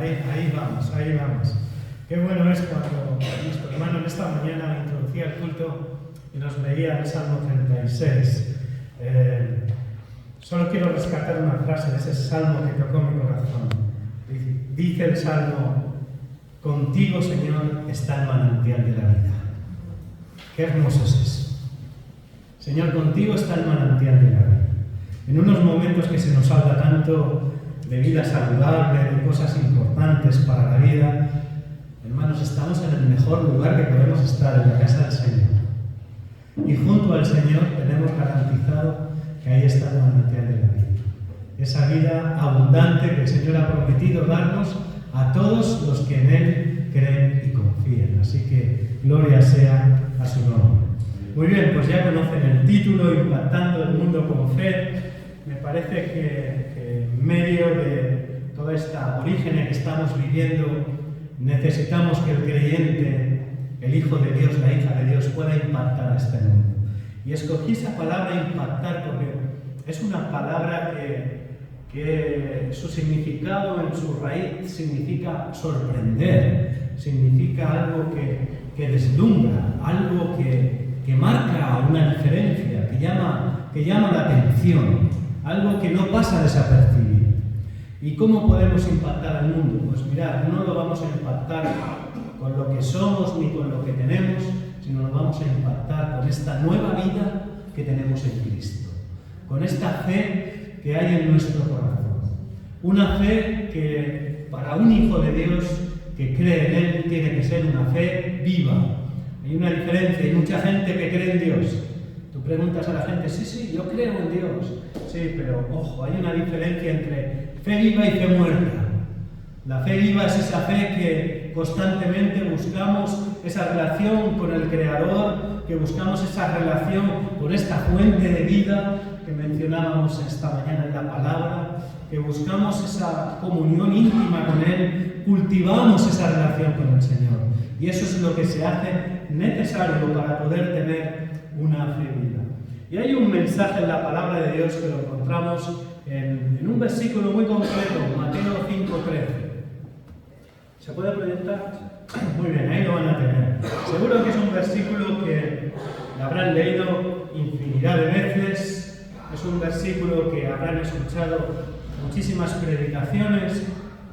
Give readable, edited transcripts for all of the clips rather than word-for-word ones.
Ahí vamos, ahí vamos. Qué bueno es cuando nuestro hermano en esta mañana introducía el culto y nos leía el Salmo 36. Solo quiero rescatar una frase de ese Salmo que tocó mi corazón. Dice el Salmo: contigo, Señor, está el manantial de la vida. Qué hermoso es eso. Señor, contigo está el manantial de la vida. En unos momentos que se nos habla tanto de vida saludable, de cosas importantes para la vida, hermanos, estamos en el mejor lugar que podemos estar, en la casa del Señor. Y junto al Señor tenemos garantizado que ahí está el manantial de la vida. Esa vida abundante que el Señor ha prometido darnos a todos los que en Él creen y confían. Así que gloria sea a su nombre. Muy bien, pues ya conocen el título, Impactando el mundo con fe. Me parece que en medio de toda esta orígenes que estamos viviendo, necesitamos que el creyente, el Hijo de Dios, la hija de Dios, pueda impactar a este mundo. Y escogí esa palabra impactar porque es una palabra que su significado en su raíz significa sorprender, significa algo que deslumbra, algo que marca una diferencia, que llama la atención, algo que no pasa desapercibido. ¿Y cómo podemos impactar al mundo? Pues mirad, no lo vamos a impactar con lo que somos ni con lo que tenemos, sino lo vamos a impactar con esta nueva vida que tenemos en Cristo, con esta fe que hay en nuestro corazón. Una fe que para un hijo de Dios que cree en Él tiene que ser una fe viva. Hay una diferencia, hay mucha gente que cree en Dios. Tú preguntas a la gente, sí, yo creo en Dios. Sí, pero ojo, hay una diferencia entre fe viva y fe muerta. La fe viva es esa fe que constantemente buscamos esa relación con el Creador, que buscamos esa relación con esta fuente de vida que mencionábamos esta mañana en la palabra, que buscamos esa comunión íntima con Él, cultivamos esa relación con el Señor. Y eso es lo que se hace necesario para poder tener una fe viva. Y hay un mensaje en la palabra de Dios que lo encontramos en un versículo muy concreto, Mateo 5:13. ¿Se puede proyectar? Muy bien, ahí lo van a tener. Seguro que es un versículo que habrán leído infinidad de veces. Es un versículo que habrán escuchado muchísimas predicaciones.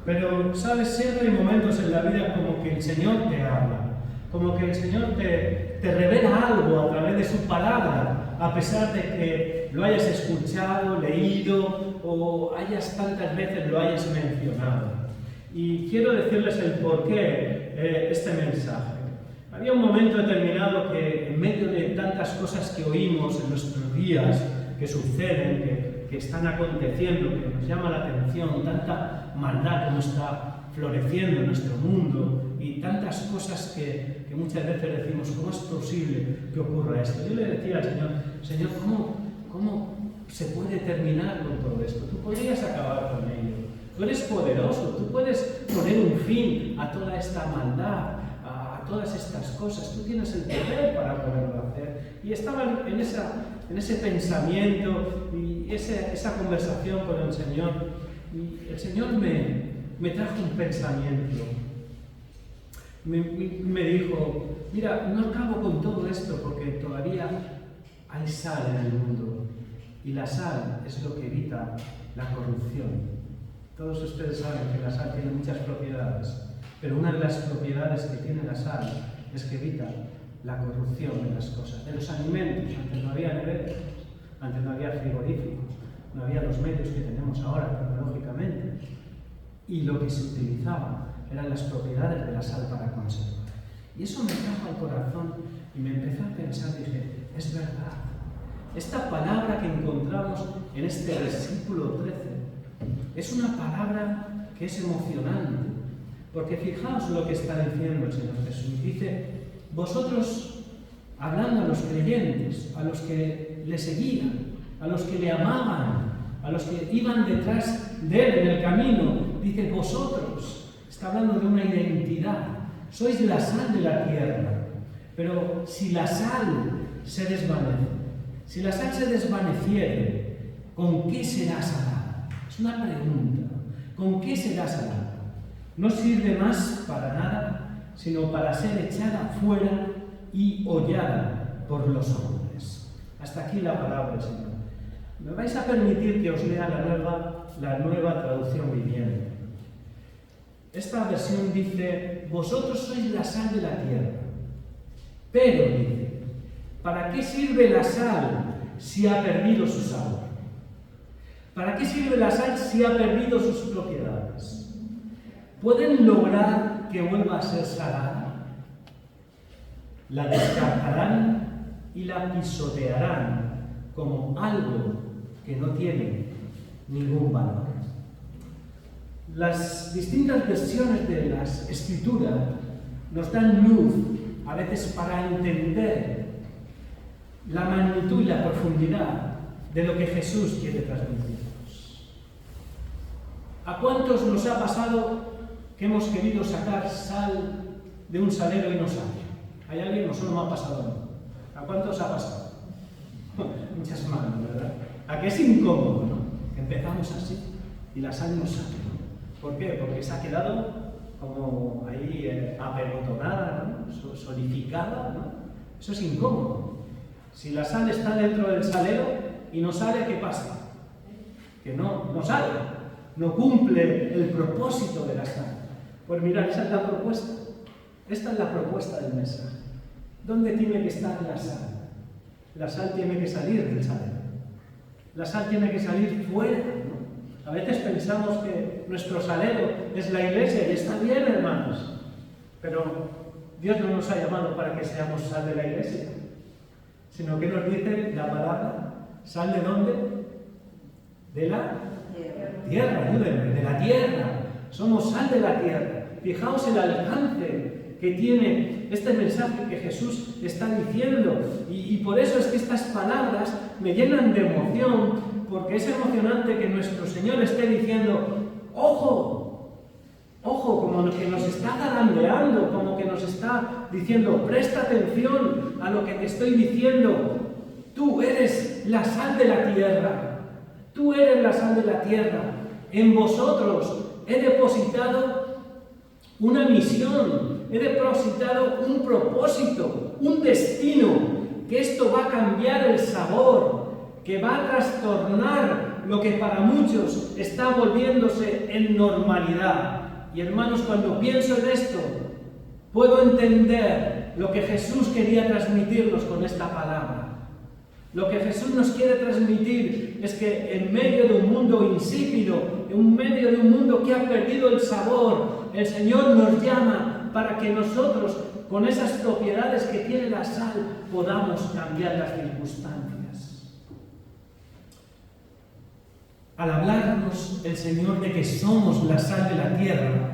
Pero, ¿sabes? Siempre hay momentos en la vida como que el Señor te habla, como que el Señor te revela algo a través de su palabra, a pesar de que lo hayas escuchado, leído o tantas veces lo hayas mencionado. Y quiero decirles el porqué este mensaje. Había un momento determinado que en medio de tantas cosas que oímos en nuestros días, que suceden, que están aconteciendo, que nos llama la atención, tanta maldad que nos está floreciendo en nuestro mundo y tantas cosas que muchas veces decimos, ¿cómo es posible que ocurra esto? Yo le decía al Señor, ¿cómo se puede terminar con todo esto? Tú podrías acabar con ello. Tú eres poderoso, tú puedes poner un fin a toda esta maldad, a todas estas cosas. Tú tienes el poder para poderlo hacer. Y estaba en ese pensamiento y esa conversación con el Señor. Y el Señor me trajo un pensamiento. Me dijo, mira, no acabo con todo esto porque todavía hay sal en el mundo. Y la sal es lo que evita la corrupción. Todos ustedes saben que la sal tiene muchas propiedades, pero una de las propiedades que tiene la sal es que evita la corrupción de las cosas, de los alimentos. Antes no había neveras, antes no había frigoríficos, no había los medios que tenemos ahora tecnológicamente. Y lo que se utilizaba eran las propiedades de la sal para conservar. Y eso me trajo al corazón y me empecé a pensar, dije, es verdad. Esta palabra que encontramos en este versículo 13 es una palabra que es emocionante, porque fijaos lo que está diciendo el Señor Jesús. Dice, vosotros, hablando a los creyentes, a los que le seguían, a los que le amaban, a los que iban detrás de Él en el camino, dice, vosotros, está hablando de una identidad, sois la sal de la tierra, pero si la sal se desvanece, si la sal se desvaneciere, ¿con qué será salada? Es una pregunta. ¿Con qué será salada? no sirve más para nada, sino para ser echada fuera y hollada por los hombres. Hasta aquí la palabra del Señor. Me vais a permitir que os lea la nueva traducción viviente. Esta versión dice: vosotros sois la sal de la tierra. Pero, dice, ¿para qué sirve la sal si ha perdido su sabor? ¿Para qué sirve la sal si ha perdido sus propiedades? ¿Pueden lograr que vuelva a ser salada? La descartarán y la pisotearán como algo que no tiene ningún valor. Las distintas versiones de las Escrituras nos dan luz, a veces para entender la magnitud y la profundidad de lo que Jesús quiere transmitirnos. ¿A cuántos nos ha pasado que hemos querido sacar sal de un salero y no sale? ¿Hay alguien? No, solo me ha pasado a mí. ¿A cuántos ha pasado? Muchas manos, ¿verdad? ¿A qué es incómodo, no? Empezamos así y la sal no sale, ¿no? ¿Por qué? Porque se ha quedado como ahí apelotonada, ¿no? Solidificada, ¿no? Eso es incómodo. Si la sal está dentro del salero y no sale, ¿qué pasa? Que no sale, no cumple el propósito de la sal. Pues mirad, esa es la propuesta. Esta es la propuesta del mensaje. ¿Dónde tiene que estar la sal? La sal tiene que salir del salero. La sal tiene que salir fuera, ¿no? A veces pensamos que nuestro salero es la iglesia y está bien, hermanos. Pero Dios no nos ha llamado para que seamos sal de la iglesia, sino que nos dice la palabra: ¿sal de dónde? De la tierra, ayúdenme, de la tierra. Somos sal de la tierra. Fijaos el alcance que tiene este mensaje que Jesús está diciendo. Y por eso es que estas palabras me llenan de emoción, porque es emocionante que nuestro Señor esté diciendo: ¡ojo! ¡Ojo! Como que nos está zarandeando, como que nos está diciendo: presta atención a lo que te estoy diciendo. Tú eres la sal de la tierra. Tú eres la sal de la tierra. En vosotros he depositado una misión, he depositado un propósito, un destino, que esto va a cambiar el sabor, que va a trastornar lo que para muchos está volviéndose en normalidad. Y hermanos, cuando pienso en esto, puedo entender lo que Jesús quería transmitirnos con esta palabra. Lo que Jesús nos quiere transmitir es que en medio de un mundo insípido, en medio de un mundo que ha perdido el sabor, el Señor nos llama para que nosotros, con esas propiedades que tiene la sal, podamos cambiar las circunstancias. Al hablarnos el Señor de que somos la sal de la tierra,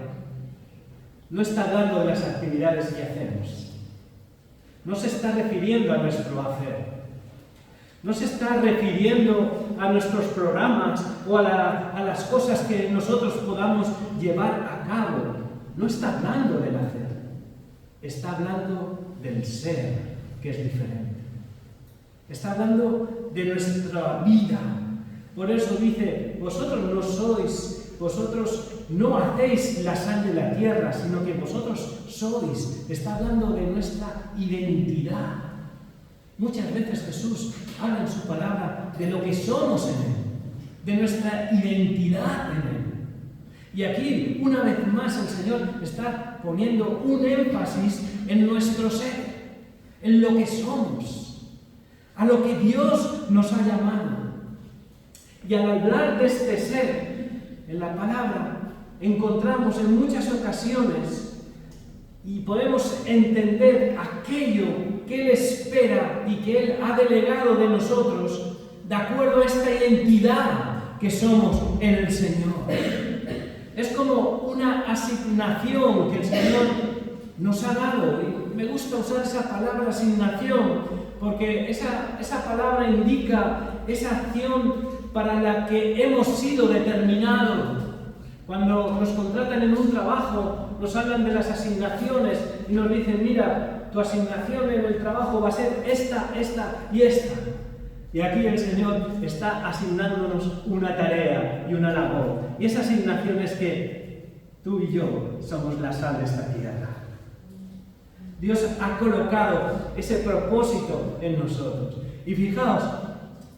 no está hablando de las actividades que hacemos. No se está refiriendo a nuestro hacer. No se está refiriendo a nuestros programas o a las cosas que nosotros podamos llevar a cabo. No está hablando del hacer. Está hablando del ser, que es diferente. Está hablando de nuestra vida. Por eso dice: vosotros no hacéis la sal de la tierra, sino que vosotros sois. Está hablando de nuestra identidad. Muchas veces Jesús habla en su palabra de lo que somos en Él, de nuestra identidad en Él. Y aquí, una vez más, el Señor está poniendo un énfasis en nuestro ser, en lo que somos, a lo que Dios nos ha llamado. Y al hablar de este ser, en la palabra, encontramos en muchas ocasiones y podemos entender aquello que Él espera y que Él ha delegado de nosotros de acuerdo a esta identidad que somos en el Señor. Es como una asignación que el Señor nos ha dado. Y me gusta usar esa palabra asignación porque esa palabra indica esa acción para la que hemos sido determinados. Cuando nos contratan en un trabajo, nos hablan de las asignaciones y nos dicen: mira, tu asignación en el trabajo va a ser esta, esta y esta. Y aquí el Señor está asignándonos una tarea y una labor. Y esa asignación es que tú y yo somos la sal de esta tierra. Dios ha colocado ese propósito en nosotros. Y fijaos,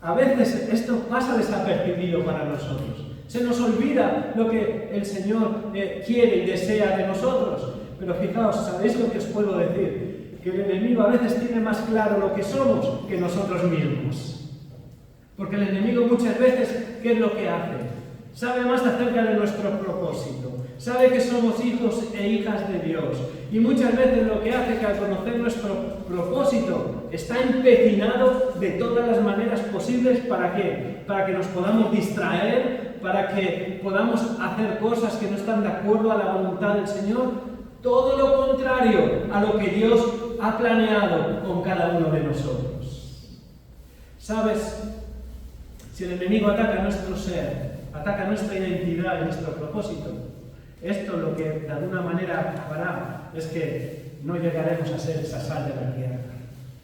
a veces esto pasa desapercibido para nosotros. Se nos olvida lo que el Señor quiere y desea de nosotros. Pero fijaos, ¿sabéis lo que os puedo decir? Que el enemigo a veces tiene más claro lo que somos que nosotros mismos. Porque el enemigo muchas veces, ¿qué es lo que hace? Sabe más acerca de nuestro propósito. Sabe que somos hijos e hijas de Dios. Y muchas veces lo que hace que al conocer nuestro propósito está empecinado de todas las maneras posibles. ¿Para qué? Para que nos podamos distraer, para que podamos hacer cosas que no están de acuerdo a la voluntad del Señor. Todo lo contrario a lo que Dios ha planeado con cada uno de nosotros. ¿Sabes? Si el enemigo ataca nuestro ser, ataca nuestra identidad y nuestro propósito, esto lo que de alguna manera hará es que no llegaremos a ser esa sal de la tierra.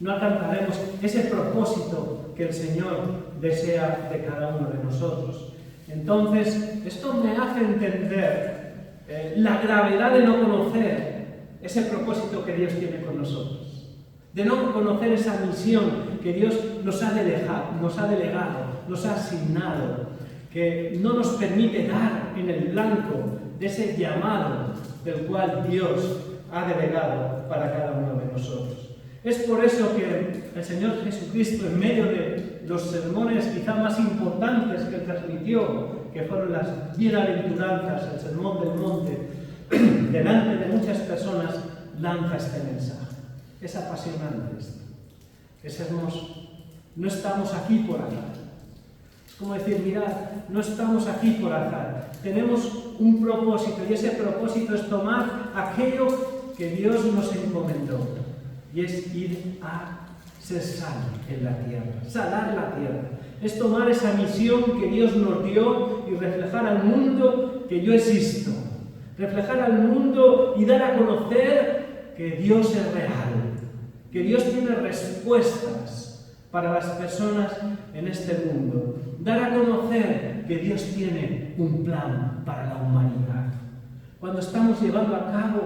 No alcanzaremos ese propósito que el Señor desea de cada uno de nosotros. Entonces, esto me hace entender la gravedad de no conocer ese propósito que Dios tiene con nosotros. De no conocer esa misión que Dios nos ha delegado, nos ha asignado, que no nos permite dar en el blanco de ese llamado del cual Dios ha delegado para cada uno de nosotros. Es por eso que el Señor Jesucristo, en medio de los sermones quizá más importantes que transmitió, que fueron las bienaventuranzas, el sermón del monte, delante de muchas personas, lanza este mensaje. Es apasionante esto. Es hermoso. No estamos aquí por azar. Es como decir, mirad, no estamos aquí por azar. Tenemos un propósito y ese propósito es tomar aquello que Dios nos encomendó. Y es ir a ser sal en la tierra, salar la tierra. Es tomar esa misión que Dios nos dio y reflejar al mundo que yo existo. Reflejar al mundo y dar a conocer que Dios es real, que Dios tiene respuestas para las personas en este mundo. Dar a conocer que Dios tiene un plan para la humanidad. Cuando estamos llevando a cabo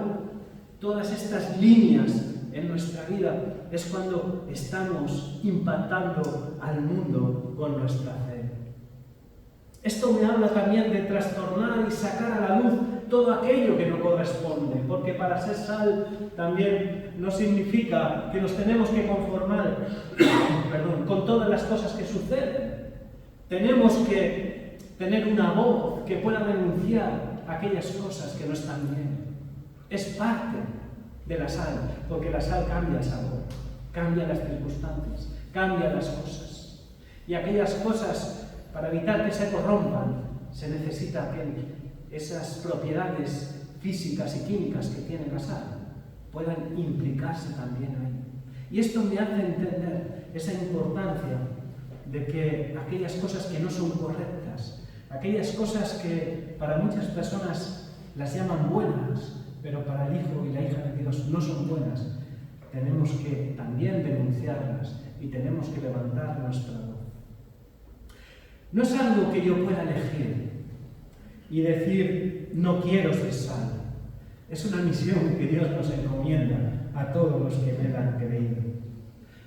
todas estas líneas en nuestra vida, es cuando estamos impactando al mundo con nuestra fe. Esto me habla también de trastornar y sacar a la luz todo aquello que no corresponde, porque para ser sal también no significa que nos tenemos que conformar con todas las cosas que suceden. Tenemos que tener una voz que pueda denunciar aquellas cosas que no están bien. Es parte de la sal, porque la sal cambia el sabor, cambia las circunstancias, cambia las cosas. Y aquellas cosas, para evitar que se corrompan, se necesita que esas propiedades físicas y químicas que tiene la sal puedan implicarse también ahí. Y esto me hace entender esa importancia de que aquellas cosas que no son correctas, aquellas cosas que para muchas personas las llaman buenas, pero para el hijo y la hija de Dios no son buenas, tenemos que también denunciarlas y tenemos que levantar nuestra voz. No es algo que yo pueda elegir y decir, no quiero ser sal. Es una misión que Dios nos encomienda a todos los que me han creído.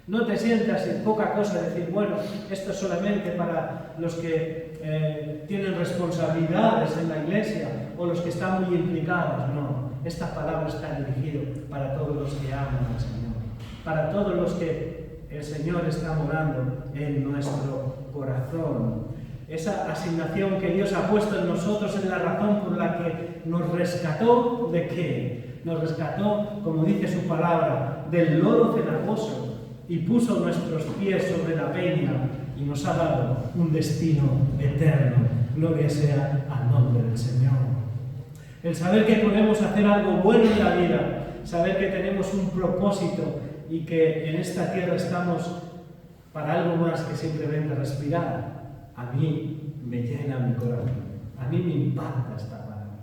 No te sientas en poca cosa decir, bueno, esto es solamente para los que tienen responsabilidades en la iglesia o los que están muy implicados. No, esta palabra está dirigida para todos los que aman al Señor, para todos los que el Señor está morando en nuestro corazón. Esa asignación que Dios ha puesto en nosotros es la razón por la que nos rescató. ¿De qué? Nos rescató, como dice su palabra, del lodo cenagoso y puso nuestros pies sobre la peña y nos ha dado un destino eterno. Gloria sea al nombre del Señor. El saber que podemos hacer algo bueno en la vida, saber que tenemos un propósito y que en esta tierra estamos para algo más que simplemente respirar, a mí me llena mi corazón, a mí me impacta esta palabra.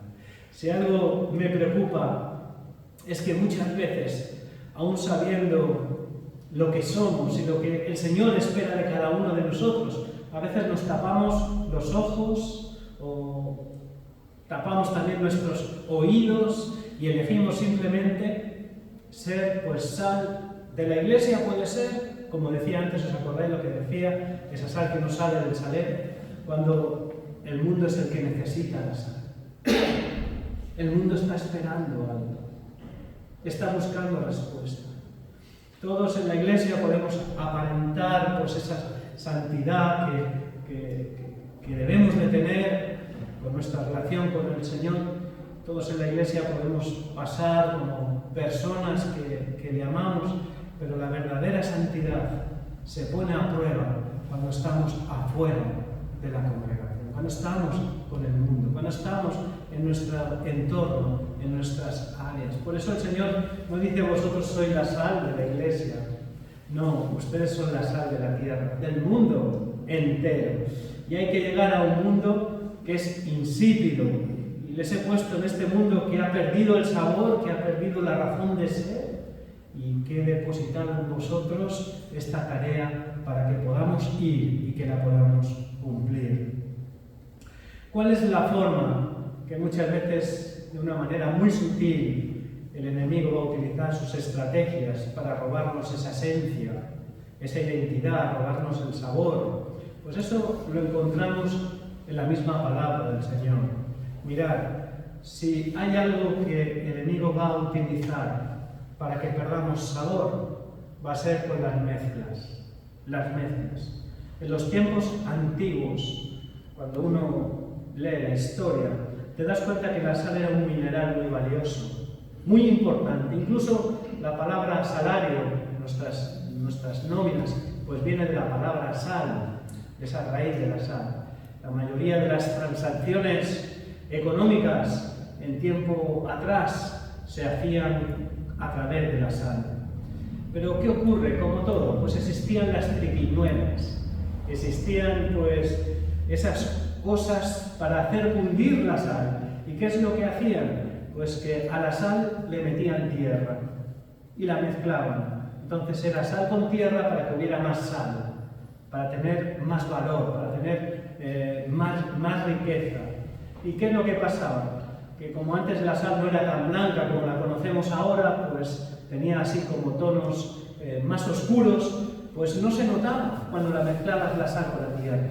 Si algo me preocupa es que muchas veces, aún sabiendo lo que somos y lo que el Señor espera de cada uno de nosotros, a veces nos tapamos los ojos Tapamos también nuestros oídos y elegimos simplemente ser pues sal de la iglesia. Puede ser, como decía antes, ¿os acordáis lo que decía? Esa sal que no sale del salero, cuando el mundo es el que necesita la sal. El mundo está esperando algo, está buscando respuesta. Todos en la iglesia podemos aparentar pues esa santidad que debemos de tener con nuestra relación con el Señor. Todos en la iglesia podemos pasar como personas que le amamos, pero la verdadera santidad se pone a prueba cuando estamos afuera de la congregación, cuando estamos con el mundo, cuando estamos en nuestro entorno, en nuestras áreas. Por eso el Señor no dice vosotros sois la sal de la iglesia. No, ustedes son la sal de la tierra, del mundo entero. Y hay que llegar a un mundo que es insípido. Y les he puesto en este mundo que ha perdido el sabor, que ha perdido la razón de ser, y que he depositado en vosotros esta tarea para que podamos ir y que la podamos cumplir. ¿Cuál es la forma que muchas veces, de una manera muy sutil, el enemigo va a utilizar sus estrategias para robarnos esa esencia, esa identidad, robarnos el sabor? Pues eso lo encontramos en la misma palabra del Señor. Mirad, si hay algo que el enemigo va a utilizar para que perdamos sabor, va a ser con las mezclas. Las mezclas. En los tiempos antiguos, cuando uno lee la historia, te das cuenta que la sal era un mineral muy valioso, muy importante. Incluso la palabra salario, nuestras nóminas, pues viene de la palabra sal, de esa raíz de la sal. La mayoría de las transacciones económicas en tiempo atrás se hacían a través de la sal. Pero ¿qué ocurre? Como todo, pues existían las triquiñuelas, existían pues esas cosas para hacer fundir la sal. ¿Y qué es lo que hacían? Pues que a la sal le metían tierra y la mezclaban. Entonces era sal con tierra para que hubiera más sal, para tener más valor, para tener más riqueza. ¿Y qué es lo que pasaba? Que como antes la sal no era tan blanca como la conocemos ahora, pues tenía así como tonos más oscuros, pues no se notaba cuando la mezclabas la sal con la tierra.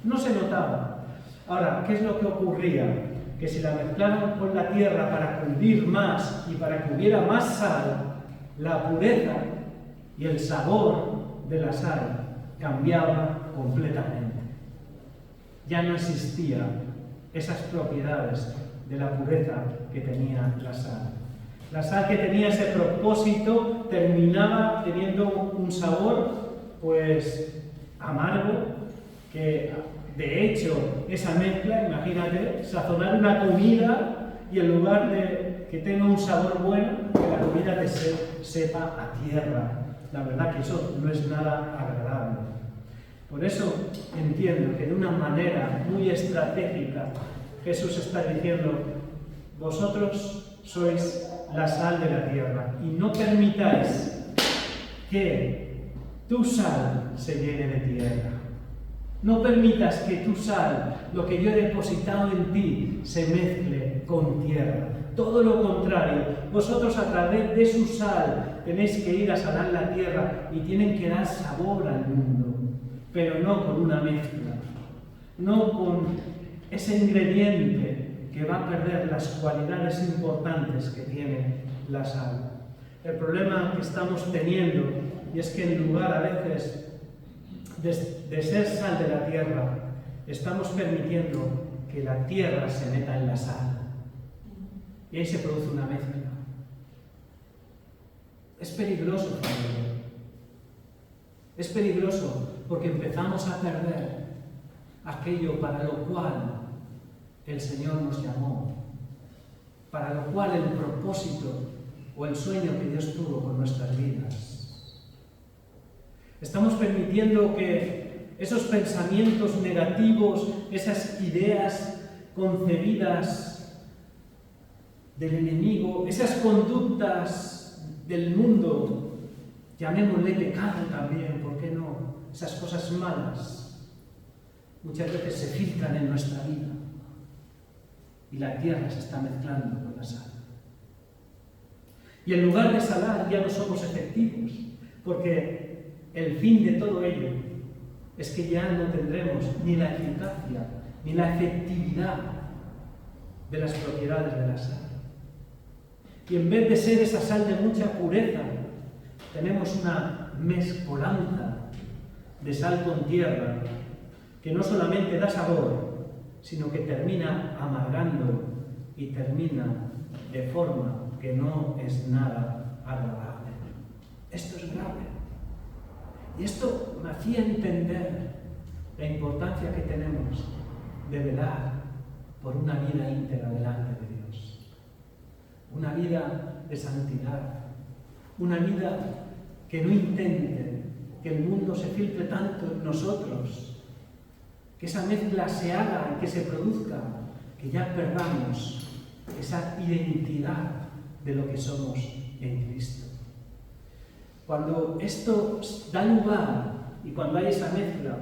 No se notaba. Ahora, ¿qué es lo que ocurría? Que si la mezclaban con la tierra para fundir más y para que hubiera más sal, la pureza y el sabor de la sal cambiaba completamente. Ya no existían esas propiedades de la pureza que tenía la sal. La sal que tenía ese propósito terminaba teniendo un sabor pues amargo, que de hecho esa mezcla, imagínate, sazonar una comida y en lugar de que tenga un sabor bueno, que la comida te sepa a tierra. La verdad que eso no es nada agradable. Por eso entiendo que de una manera muy estratégica Jesús está diciendo: vosotros sois la sal de la tierra y no permitáis que tu sal se llene de tierra. No permitas que tu sal, lo que yo he depositado en ti, se mezcle con tierra. Todo lo contrario, vosotros a través de su sal tenéis que ir a sanar la tierra y tienen que dar sabor al mundo, pero no con una mezcla, no con ese ingrediente que va a perder las cualidades importantes que tiene la sal. El problema que estamos teniendo, y es que en lugar a veces de ser sal de la tierra, estamos permitiendo que la tierra se meta en la sal. Y ahí se produce una mezcla. Es peligroso, familia. Es peligroso porque empezamos a perder aquello para lo cual el Señor nos llamó, para lo cual el propósito o el sueño que Dios tuvo con nuestras vidas. Estamos permitiendo que esos pensamientos negativos, esas ideas concebidas del enemigo, esas conductas del mundo, llamémosle pecado también, ¿por qué no? Esas cosas malas, muchas veces se filtran en nuestra vida. y la tierra se está mezclando con la sal. Y en lugar de salar ya no somos efectivos, porque el fin de todo ello es que ya no tendremos ni la eficacia ni la efectividad de las propiedades de la sal. Y en vez de ser esa sal de mucha pureza, tenemos una mezcolanza de sal con tierra que no solamente da sabor, sino que termina amargando y termina de forma que no es nada agradable. Esto es grave. Y esto me hacía entender la importancia que tenemos de velar por una vida íntegra delante de Dios. Una vida de santidad. Una vida que no intente que el mundo se filtre tanto en nosotros, que esa mezcla se haga y que se produzca, que ya perdamos esa identidad de lo que somos en Cristo. Cuando esto da lugar y cuando hay esa mezcla,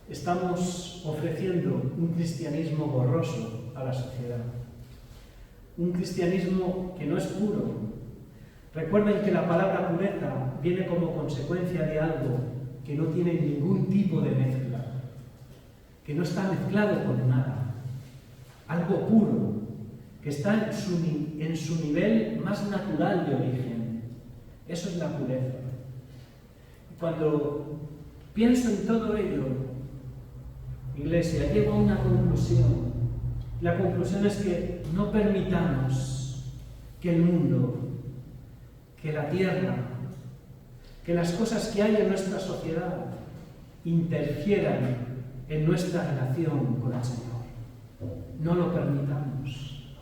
estamos ofreciendo un cristianismo borroso a la sociedad. Un cristianismo que no es puro. Recuerden que la palabra pureza viene como consecuencia de algo que no tiene ningún tipo de mezcla, que no está mezclado con nada. Algo puro, que está en su nivel más natural de origen. Eso es la pureza. Cuando pienso en todo ello, Iglesia, llego a una conclusión. La conclusión es que no permitamos que el mundo, que la tierra, que las cosas que hay en nuestra sociedad interfieran en nuestra relación con el Señor. No lo permitamos.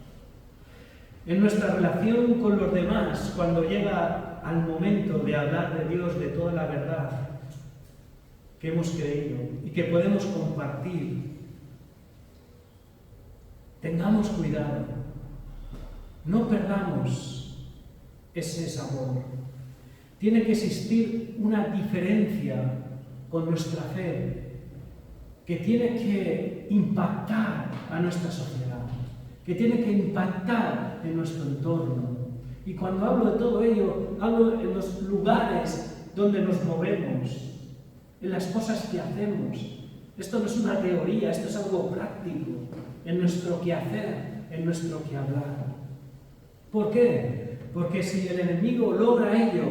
En nuestra relación con los demás, cuando llega al momento de hablar de Dios, de toda la verdad que hemos creído y que podemos compartir, tengamos cuidado, no perdamos ese sabor. Tiene que existir una diferencia con nuestra fe que tiene que impactar a nuestra sociedad, que tiene que impactar en nuestro entorno. Y cuando hablo de todo ello, hablo en los lugares donde nos movemos, en las cosas que hacemos. Esto no es una teoría, esto es algo práctico, en nuestro quehacer, en nuestro quehablar. ¿Por qué? Porque si el enemigo logra ello,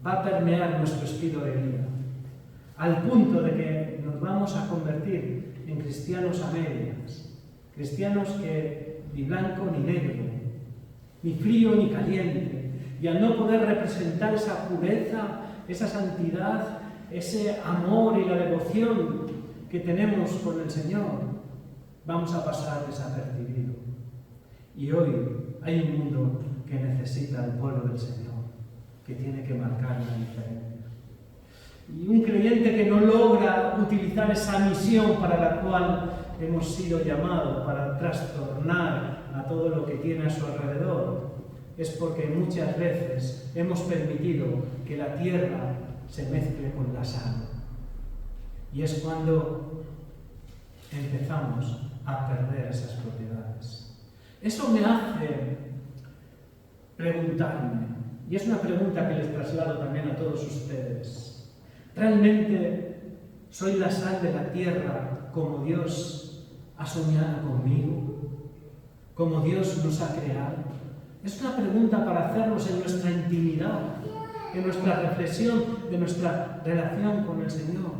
va a permear nuestro estilo de vida, al punto de que nos vamos a convertir en cristianos a medias, cristianos que ni blanco ni negro, ni frío ni caliente, y al no poder representar esa pureza, esa santidad, ese amor y la devoción que tenemos con el Señor, vamos a pasar desapercibido. Y hoy hay un mundo que necesita el pueblo del Señor, que tiene que marcar una diferencia. Y un creyente que no logra utilizar esa misión para la cual hemos sido llamados, para trastornar a todo lo que tiene a su alrededor, es porque muchas veces hemos permitido que la tierra se mezcle con la sal. Y es cuando empezamos a perder esas propiedades. Eso me hace preguntarme, y es una pregunta que les traslado también a todos ustedes: ¿realmente soy la sal de la tierra como Dios ha soñado conmigo? ¿Como Dios nos ha creado? Es una pregunta para hacernos en nuestra intimidad, en nuestra reflexión de nuestra relación con el Señor.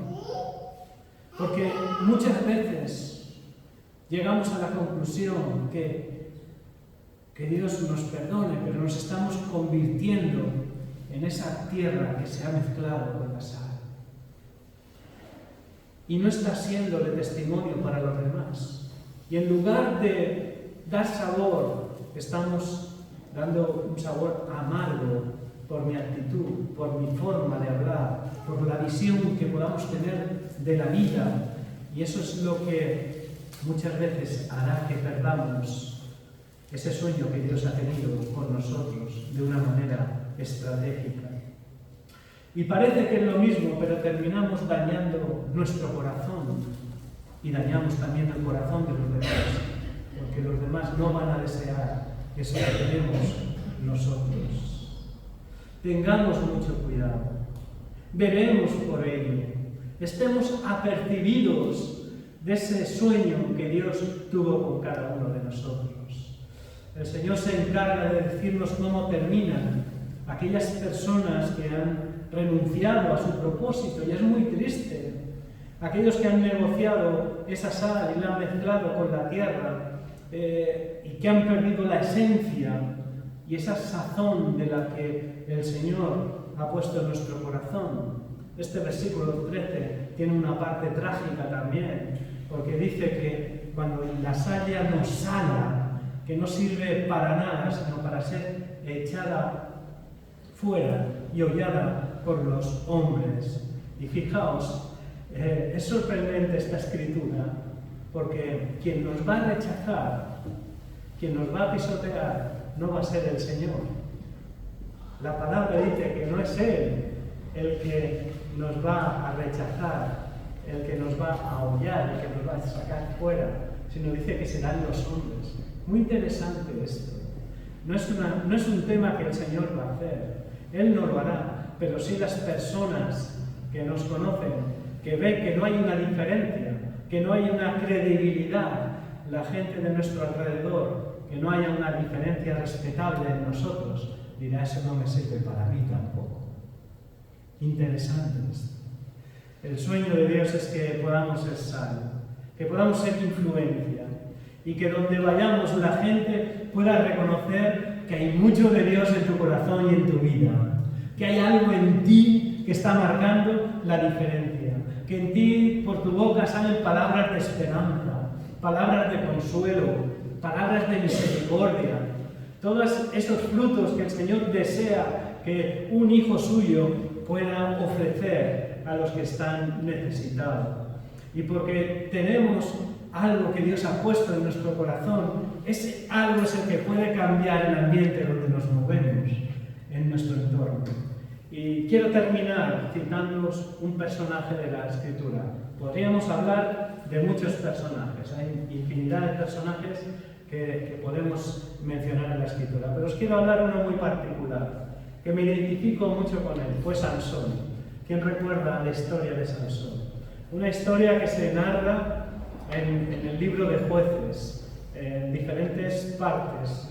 Porque muchas veces llegamos a la conclusión que Dios nos perdone, pero nos estamos convirtiendo en esa tierra que se ha mezclado con la sal. Y no está siendo de testimonio para los demás. Y en lugar de dar sabor, estamos dando un sabor amargo por mi actitud, por mi forma de hablar, por la visión que podamos tener de la vida. Y eso es lo que muchas veces hará que perdamos ese sueño que Dios ha tenido con nosotros de una manera estratégica. Y parece que es lo mismo, pero terminamos dañando nuestro corazón y dañamos también el corazón de los demás, porque los demás no van a desear eso que tenemos nosotros. Tengamos mucho cuidado, veremos por ello, estemos apercibidos de ese sueño que Dios tuvo con cada uno de nosotros. El Señor se encarga de decirnos cómo terminan aquellas personas que han renunciado a su propósito, y es muy triste. Aquellos que han negociado esa sal y la han mezclado con la tierra y que han perdido la esencia y esa sazón de la que el Señor ha puesto en nuestro corazón. Este versículo 13 tiene una parte trágica también, porque dice que cuando la sal ya no sala, que no sirve para nada, sino para ser echada fuera y hollada por los hombres. Y fijaos, es sorprendente esta escritura, porque quien nos va a rechazar, quien nos va a pisotear, no va a ser el Señor. La palabra dice que no es Él el que nos va a rechazar, el que nos va a hollar, el que nos va a sacar fuera, sino dice que serán los hombres. Muy interesante esto. No es un tema que el Señor va a hacer, Él no lo hará, pero sí las personas que nos conocen, que ven que no hay una diferencia, que no hay una credibilidad, la gente de nuestro alrededor, que no haya una diferencia respetable en nosotros, dirá, eso no me sirve para mí tampoco. Interesante esto. El sueño de Dios es que podamos ser sal, que podamos ser influencia, y que donde vayamos la gente pueda reconocer que hay mucho de Dios en tu corazón y en tu vida, que hay algo en ti que está marcando la diferencia, que en ti, por tu boca, salen palabras de esperanza, palabras de consuelo, palabras de misericordia, todos esos frutos que el Señor desea que un hijo suyo pueda ofrecer a los que están necesitados. Y porque tenemos algo que Dios ha puesto en nuestro corazón, ese algo es el que puede cambiar el ambiente donde nos movemos, en nuestro entorno. Y quiero terminar citándoos un personaje de la Escritura. Podríamos hablar de muchos personajes, hay infinidad de personajes que podemos mencionar en la Escritura, pero os quiero hablar uno muy particular, que me identifico mucho con él, fue Sansón. ¿Quién recuerda la historia de Sansón? Una historia que se narra en el libro de Jueces, en diferentes partes.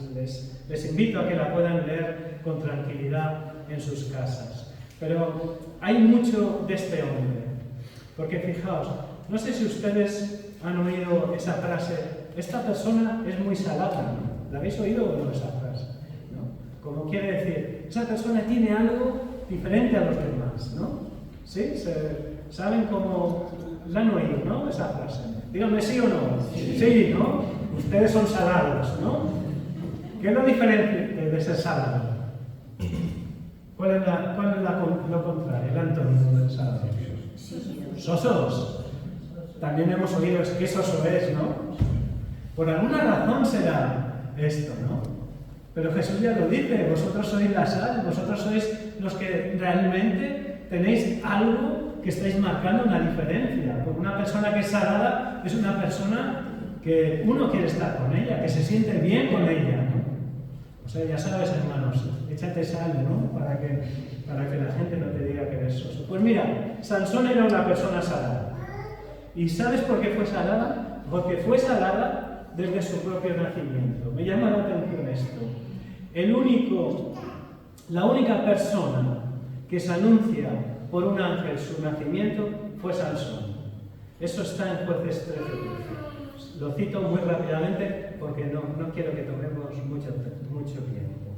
Les invito a que la puedan leer con tranquilidad en sus casas. Pero hay mucho de este hombre, porque fijaos, no sé si ustedes han oído esa frase, esta persona es muy salada, ¿no? ¿La habéis oído o no esa frase? ¿No? Como quiere decir, esa persona tiene algo diferente a los demás, ¿no? ¿Sí? ¿Saben cómo la han oído, no? Esa frase. Díganme sí o no. Sí, ¿no? Ustedes son salados, ¿no? ¿Qué es lo diferente de ser salado? ¿Cuál es lo contrario, el antónimo del salado? Sosos. También hemos oído que soso es, ¿no? Por alguna razón será esto, ¿no? Pero Jesús ya lo dice, vosotros sois la sal, vosotros sois los que realmente tenéis algo que estáis marcando una diferencia. Porque una persona que es salada es una persona que uno quiere estar con ella, que se siente bien con ella, ¿no? O sea, ya sabes, hermanos, échate sal, ¿no? Para que la gente no te diga que eres soso. Pues mira, Sansón era una persona salada. ¿Y sabes por qué fue salada? Porque fue salada desde su propio nacimiento. Me llama la atención esto. La única persona que se anuncia por un ángel su nacimiento fue Sansón. Eso está en Jueces 13. Lo cito muy rápidamente porque no quiero que tomemos mucho tiempo.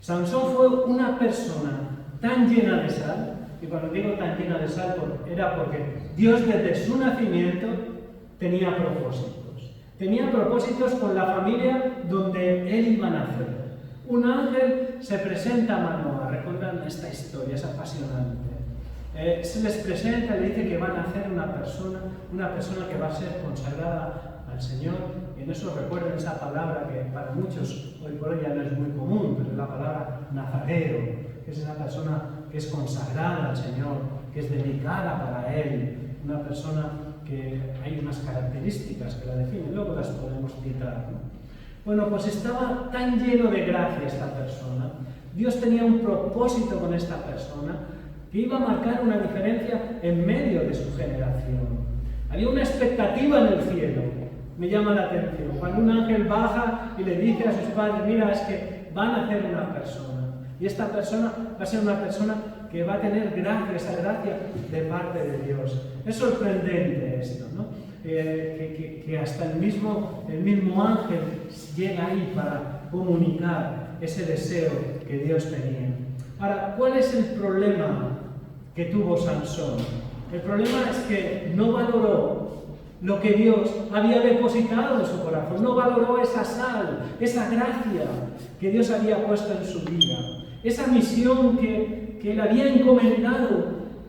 Sansón fue una persona tan llena de sal, y cuando digo tan llena de sal era porque Dios desde su nacimiento tenía propósitos. Tenía propósitos con la familia donde él iba a nacer. Un ángel se presenta a Manoah, recuerdan esta historia, es apasionante. Se les presenta y le dice que van a nacer una persona que va a ser consagrada al Señor, y en eso recuerden esa palabra que para muchos hoy por hoy ya no es muy común, pero es la palabra nazareo, que es esa persona que es consagrada al Señor, que es dedicada para Él, una persona que hay unas características que la definen, luego las podemos citar, ¿no? Bueno, pues estaba tan lleno de gracia esta persona, Dios tenía un propósito con esta persona que iba a marcar una diferencia en medio de su generación. Había una expectativa en el cielo, me llama la atención, cuando un ángel baja y le dice a sus padres, mira, es que van a hacer una persona, y esta persona va a ser una persona que va a tener gracia, esa gracia de parte de Dios. Es sorprendente esto, ¿no? Que hasta el mismo ángel llega ahí para comunicar ese deseo que Dios tenía. Ahora, ¿cuál es el problema que tuvo Sansón? El problema es que no valoró lo que Dios había depositado en su corazón, no valoró esa sal, esa gracia que Dios había puesto en su vida, esa misión que él había encomendado,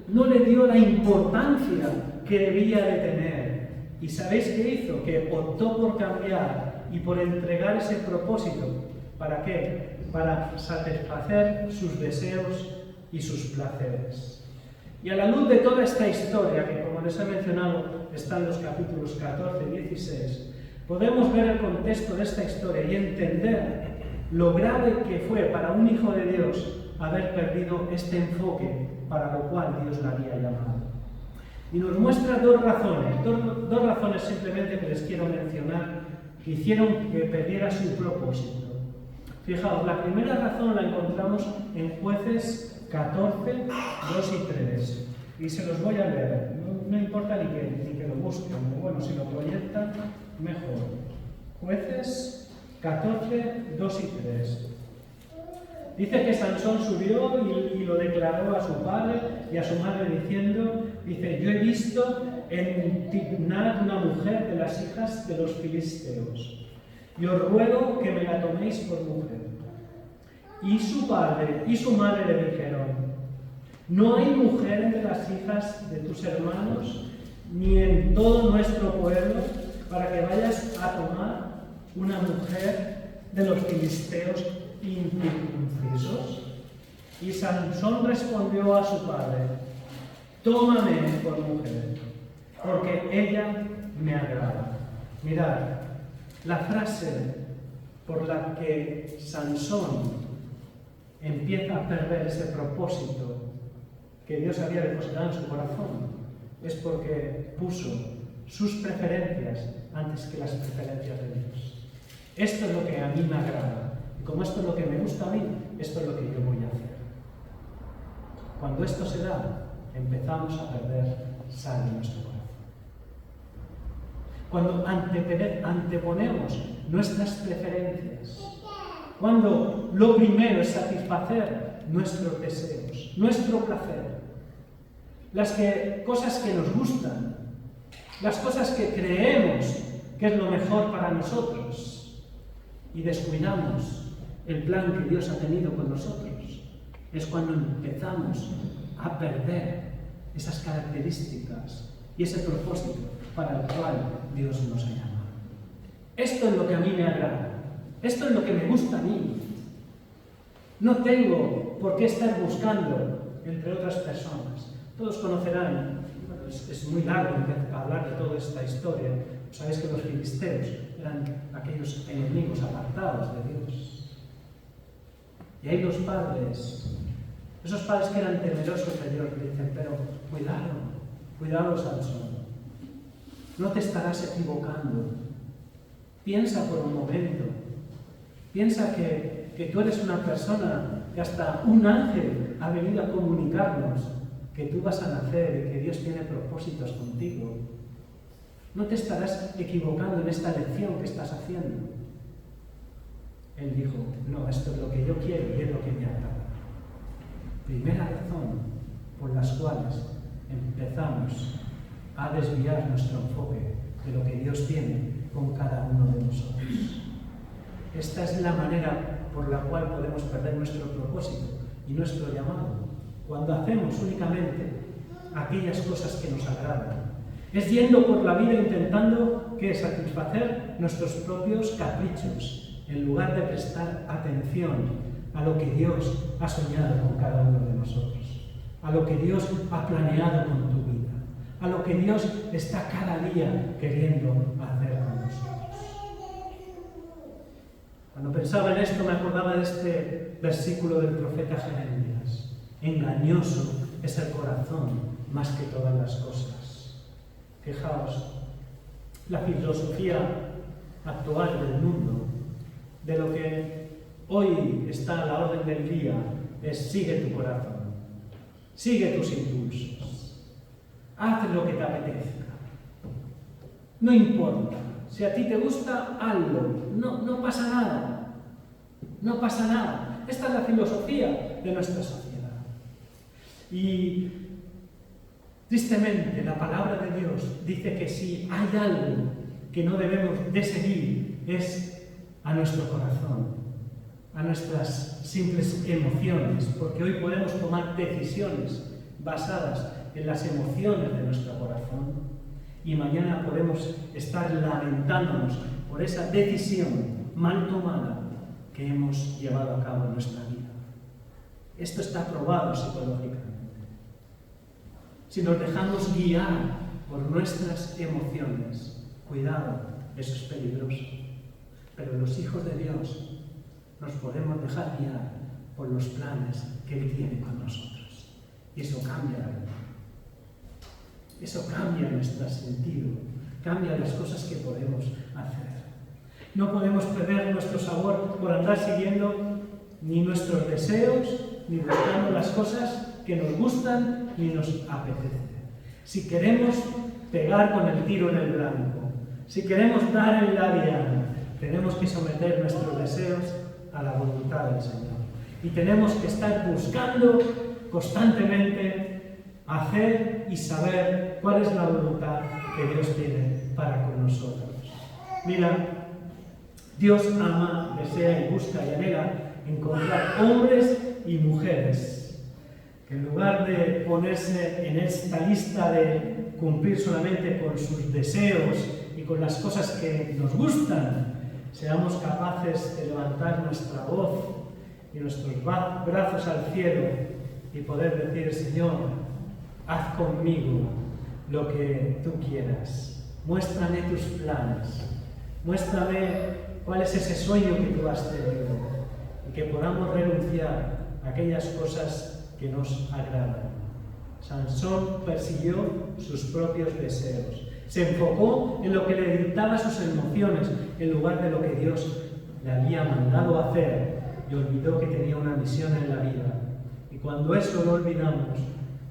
no le dio la importancia que debía de tener. ¿Y sabéis qué hizo? Que optó por cambiar y por entregar ese propósito. ¿Para qué? Para satisfacer sus deseos y sus placeres. Y a la luz de toda esta historia, que como les he mencionado está en los capítulos 14 y 16, podemos ver el contexto de esta historia y entender lo grave que fue para un hijo de Dios haber perdido este enfoque para lo cual Dios la había llamado. Y nos muestra dos razones simplemente que les quiero mencionar, que hicieron que perdiera su propósito. Fijaos, la primera razón la encontramos en Jueces 14, 2 y 3. Y se los voy a leer. No importa ni que lo busquen. Bueno, si lo proyectan, mejor. Jueces 14, 2 y 3. Dice que Sansón subió y lo declaró a su padre y a su madre diciendo, dice, yo he visto en Timnat una mujer de las hijas de los filisteos, y os ruego que me la toméis por mujer. Y su padre y su madre le dijeron, no hay mujer entre las hijas de tus hermanos, ni en todo nuestro pueblo, para que vayas a tomar una mujer de los filisteos incircuncisos. Y Sansón respondió a su padre, tómame por mujer, porque ella me agrada. Mirad, la frase por la que Sansón empieza a perder ese propósito que Dios había depositado en su corazón es porque puso sus preferencias antes que las preferencias de Dios. Esto es lo que a mí me agrada. Y como esto es lo que me gusta a mí, esto es lo que yo voy a hacer. Cuando esto se da, empezamos a perder sal en nuestro corazón. Cuando anteponemos nuestras preferencias, cuando lo primero es satisfacer nuestros deseos, nuestro placer, cosas que nos gustan, las cosas que creemos que es lo mejor para nosotros, y descuidamos el plan que Dios ha tenido con nosotros, es cuando empezamos a perder esas características y ese propósito para el cual Dios nos ha llamado. Esto es lo que a mí me agrada, esto es lo que me gusta a mí. No tengo por qué estar buscando entre otras personas. Todos conocerán, bueno, es muy largo hablar de toda esta historia. Sabéis que los filisteos eran aquellos enemigos apartados de Dios. Y hay los padres, esos padres que eran temerosos de Dios, dicen, pero cuidado, Sansón. No te estarás equivocando. Piensa por un momento. Piensa que tú eres una persona que hasta un ángel ha venido a comunicarnos que tú vas a nacer y que Dios tiene propósitos contigo. No te estarás equivocando en esta lección que estás haciendo. Él dijo, no, esto es lo que yo quiero y es lo que me agrada. Primera razón por las cuales empezamos a desviar nuestro enfoque de lo que Dios tiene con cada uno de nosotros. Esta es la manera por la cual podemos perder nuestro propósito y nuestro llamado, cuando hacemos únicamente aquellas cosas que nos agradan. Es yendo por la vida intentando satisfacer nuestros propios caprichos, en lugar de prestar atención a lo que Dios ha soñado con cada uno de nosotros, a lo que Dios ha planeado con tu vida, a lo que Dios está cada día queriendo hacer con nosotros. Cuando pensaba en esto me acordaba de este versículo del profeta Jeremías. Engañoso es el corazón más que todas las cosas. Fijaos, la filosofía actual del mundo, de lo que hoy está a la orden del día, es sigue tu corazón, sigue tus impulsos, haz lo que te apetezca. No importa, si a ti te gusta, hazlo, no pasa nada, no pasa nada. Esta es la filosofía de nuestra sociedad. Y tristemente la palabra de Dios dice que si hay algo que no debemos de seguir es a nuestro corazón, a nuestras simples emociones, porque hoy podemos tomar decisiones basadas en las emociones de nuestro corazón y mañana podemos estar lamentándonos por esa decisión mal tomada que hemos llevado a cabo en nuestra vida. Esto está probado psicológicamente. Si nos dejamos guiar por nuestras emociones, cuidado, eso es peligroso. Pero los hijos de Dios nos podemos dejar guiar por los planes que Él tiene con nosotros. Y eso cambia la vida. Eso cambia nuestro sentido, cambia las cosas que podemos hacer. No podemos perder nuestro sabor por andar siguiendo ni nuestros deseos, ni buscando las cosas que nos gustan ni nos apetece. Si queremos pegar con el tiro en el blanco, si queremos dar en la diana, tenemos que someter nuestros deseos a la voluntad del Señor. Y tenemos que estar buscando constantemente hacer y saber cuál es la voluntad que Dios tiene para con nosotros. Mira, Dios ama, desea y busca y anhela encontrar hombres y mujeres que en lugar de ponerse en esta lista de cumplir solamente con sus deseos y con las cosas que nos gustan, seamos capaces de levantar nuestra voz y nuestros brazos al cielo y poder decir: Señor, haz conmigo lo que tú quieras. Muéstrame tus planes. Muéstrame cuál es ese sueño que tú has tenido. Y que podamos renunciar a aquellas cosas que nos agradan. Sansón persiguió sus propios deseos. Se enfocó en lo que le dictaba sus emociones, en lugar de lo que Dios le había mandado hacer, y olvidó que tenía una misión en la vida. Y cuando eso lo olvidamos,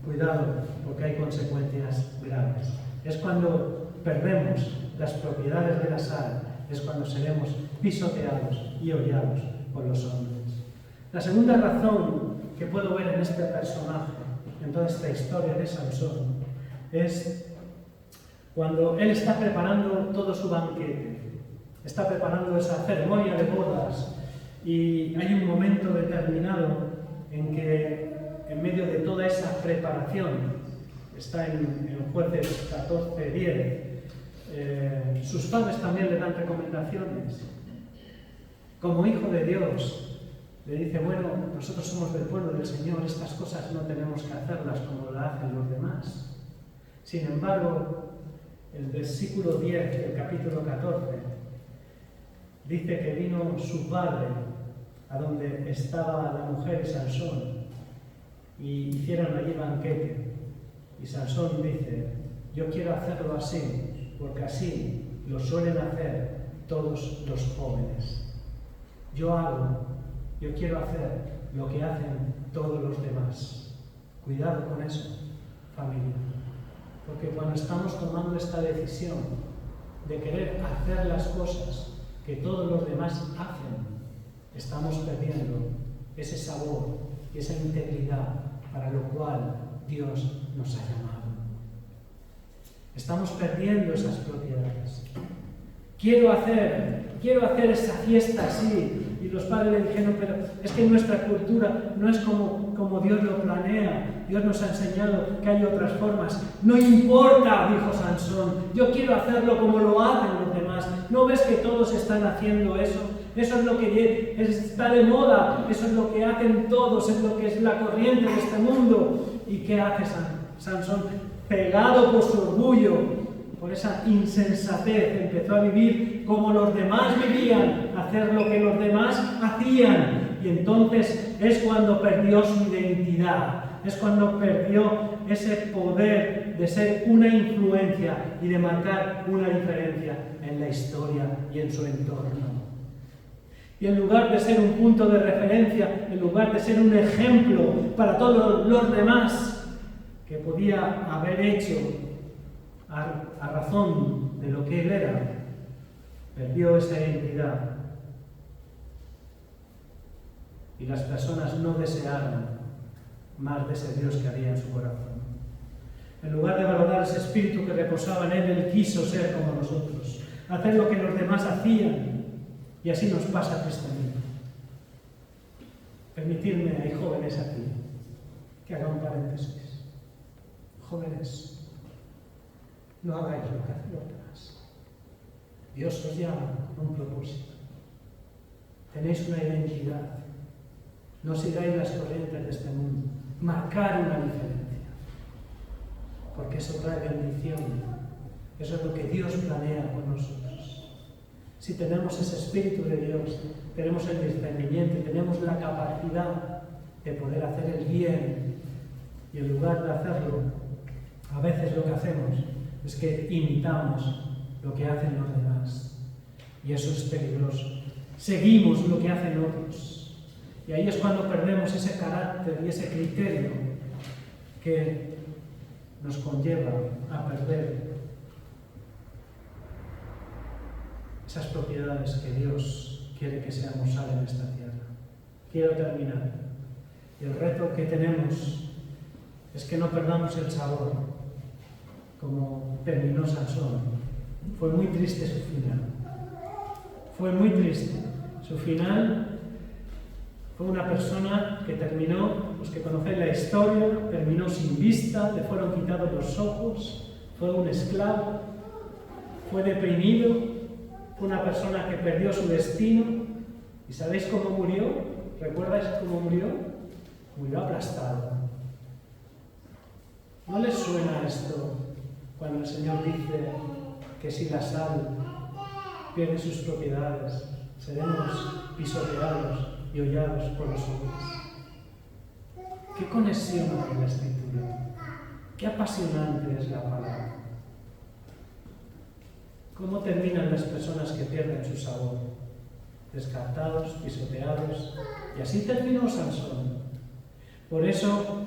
cuidado, porque hay consecuencias graves. Es cuando perdemos las propiedades de la sal, es cuando seremos pisoteados y hollados por los hombres. La segunda razón que puedo ver en este personaje, en toda esta historia de Sansón, es cuando él está preparando todo su banquete, está preparando esa ceremonia de bodas, y hay un momento determinado en que, en medio de toda esa preparación, está en Jueces 14:10, sus padres también le dan recomendaciones. Como hijo de Dios, le dice: bueno, nosotros somos del pueblo del Señor, estas cosas no tenemos que hacerlas como lo hacen los demás. Sin embargo, el versículo 10 del capítulo 14 dice que vino su padre a donde estaba la mujer de Sansón y hicieron allí banquete. Y Sansón dice: yo quiero hacerlo así, porque así lo suelen hacer todos los jóvenes. Yo quiero hacer lo que hacen todos los demás. Cuidado con eso, familia. Porque cuando estamos tomando esta decisión de querer hacer las cosas que todos los demás hacen, estamos perdiendo ese sabor y esa integridad para lo cual Dios nos ha llamado. Estamos perdiendo esas propiedades. Quiero hacer esa fiesta así. Y los padres le dijeron: pero es que nuestra cultura no es como Dios lo planea. Dios nos ha enseñado que hay otras formas. No importa, dijo Sansón, yo quiero hacerlo como lo hacen los demás. ¿No ves que todos están haciendo eso? Eso es lo que está de moda, eso es lo que hacen todos, es lo que es la corriente de este mundo. ¿Y qué hace Sansón? cegado por su orgullo, por esa insensatez, empezó a vivir como los demás vivían, a hacer lo que los demás hacían. Y entonces es cuando perdió su identidad, es cuando perdió ese poder de ser una influencia y de marcar una diferencia en la historia y en su entorno. Y en lugar de ser un punto de referencia, en lugar de ser un ejemplo para todos los demás, que podía haber hecho a razón de lo que él era, perdió esa identidad. Y las personas no desearon más de ese Dios que había en su corazón. En lugar de valorar ese espíritu que reposaba en él quiso ser como nosotros, hacer lo que los demás hacían. Y así nos pasa tristemente. Permitidme, hay jóvenes aquí, que haga un paréntesis. Jóvenes, no hagáis lo que hacen los demás. Dios os llama con un propósito. Tenéis una identidad. No sigáis las corrientes de este mundo. Marcar una diferencia. Porque eso trae bendición. Eso es lo que Dios planea con nosotros. Si tenemos ese Espíritu de Dios, tenemos el discernimiento, tenemos la capacidad de poder hacer el bien. Y en lugar de hacerlo, a veces lo que hacemos es que imitamos lo que hacen los demás. Y eso es peligroso. Seguimos lo que hacen otros. Y ahí es cuando perdemos ese carácter y ese criterio que nos conlleva a perder esas propiedades que Dios quiere que seamos sal en esta tierra. Quiero terminar. Y el reto que tenemos es que no perdamos el sabor, como terminó Sansón. Fue muy triste su final. Fue muy triste. Su final fue una persona que terminó, los que conocéis la historia, terminó sin vista, le fueron quitados los ojos, fue un esclavo, fue deprimido. Fue una persona que perdió su destino. ¿Y sabéis cómo murió? ¿Recuerdáis cómo murió? Murió aplastado. ¿No les suena esto cuando el Señor dice que si la sal pierde sus propiedades, seremos pisoteados y hollados por los hombres? ¿Qué conexión hay en la Escritura? ¿Qué apasionante es la palabra? ¿Cómo terminan las personas que pierden su sabor? Descartados, pisoteados. Y así terminó Sansón. Por eso,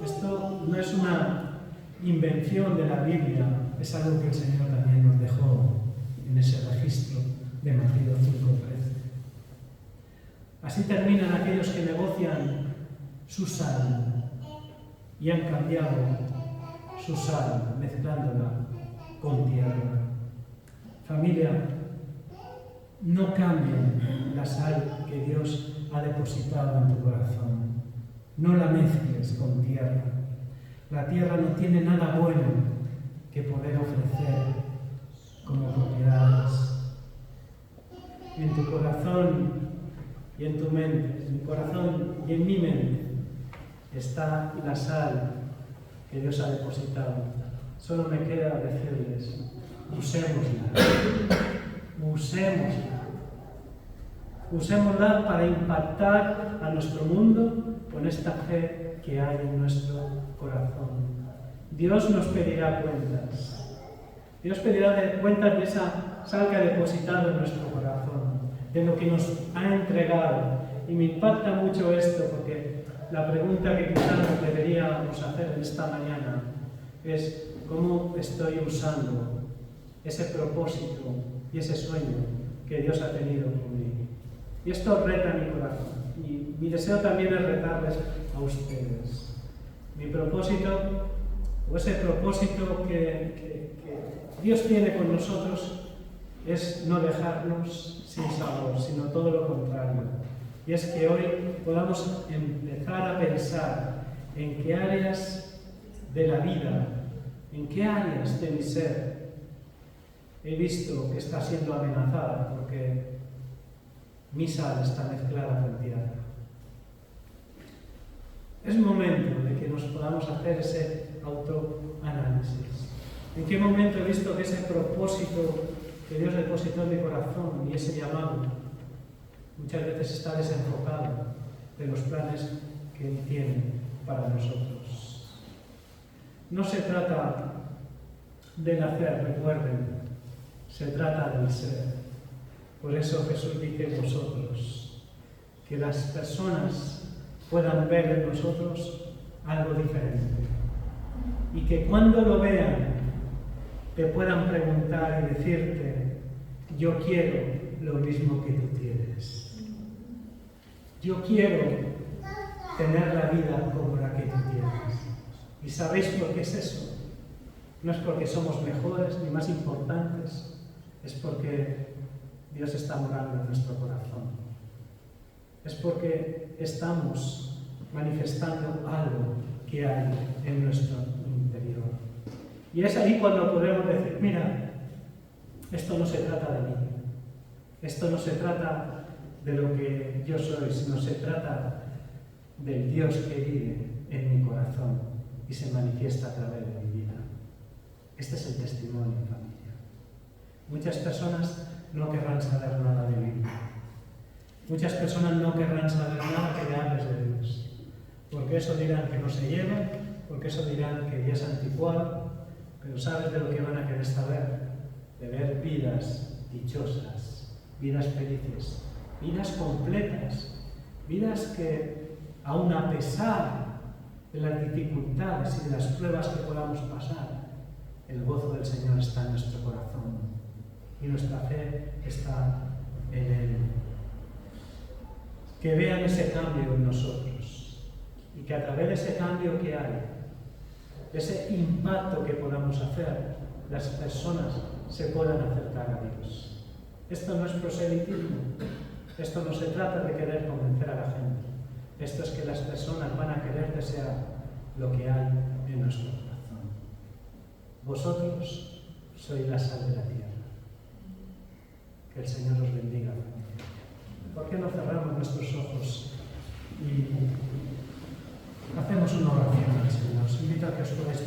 esto no es una invención de la Biblia, es algo que el Señor también nos dejó en ese registro de Mateo 5:13. Así terminan aquellos que negocian su sal y han cambiado su sal mezclándola con tierra. Familia, no cambien la sal que Dios ha depositado en tu corazón. No la mezcles con tierra. La tierra no tiene nada bueno que poder ofrecer como propiedades. En tu corazón y en tu mente, en mi corazón y en mi mente, está la sal que Dios ha depositado. Solo me queda decirles: usémosla para impactar a nuestro mundo con esta fe que hay en nuestro corazón. Dios nos pedirá cuentas. Dios pedirá cuentas de esa sal que ha depositado en nuestro corazón, de lo que nos ha entregado. Y me impacta mucho esto porque la pregunta que quizás nos deberíamos hacer en esta mañana es: ¿cómo estoy usando ese propósito y ese sueño que Dios ha tenido conmigo? Y esto reta mi corazón. Y mi deseo también es retarles a ustedes. Mi propósito, o ese propósito que Dios tiene con nosotros, es no dejarnos sin sabor, sino todo lo contrario. Y es que hoy podamos empezar a pensar en qué áreas de la vida, en qué áreas de mi ser he visto que está siendo amenazada porque mi sal está mezclada con tierra. Es momento de que nos podamos hacer ese autoanálisis. ¿En qué momento he visto que ese propósito que Dios depositó en mi corazón y ese llamado muchas veces está desenfocado de los planes que Él tiene para nosotros? No se trata del hacer, recuerden, se trata del ser. Por eso Jesús dice en vosotros, que las personas puedan ver en nosotros algo diferente. Y que cuando lo vean, te puedan preguntar y decirte, yo quiero lo mismo que tú tienes. Yo quiero tener la vida como la que tú tienes. ¿Y sabéis por qué es eso? No es porque somos mejores ni más importantes, es porque Dios está morando en nuestro corazón. Es porque estamos manifestando algo que hay en nuestro interior. Y es ahí cuando podemos decir, mira, esto no se trata de mí, esto no se trata de lo que yo soy, sino se trata del Dios que vive en mi corazón y se manifiesta a través de mi vida. Este es el testimonio, familia. Muchas personas no querrán saber nada de mí. Muchas personas no querrán saber nada que le hables de Dios. Porque eso dirán que no se lleva, porque eso dirán que ya es anticuado, pero ¿sabes de lo que van a querer saber? De ver vidas dichosas, vidas felices, vidas completas, vidas que, aun a pesar de las dificultades y de las pruebas que podamos pasar, el gozo del Señor está en nuestro corazón y nuestra fe está en Él. Que vean ese cambio en nosotros y que a través de ese cambio que hay, de ese impacto que podamos hacer, las personas se puedan acercar a Dios. Esto no es proselitismo, esto no se trata de querer convencer a la gente, esto es que las personas van a querer desear lo que hay en nuestro corazón. Vosotros sois la sal de la tierra. Que el Señor os bendiga. ¿Por qué no cerramos nuestros ojos y hacemos una oración al Señor? Os invito a que os podáis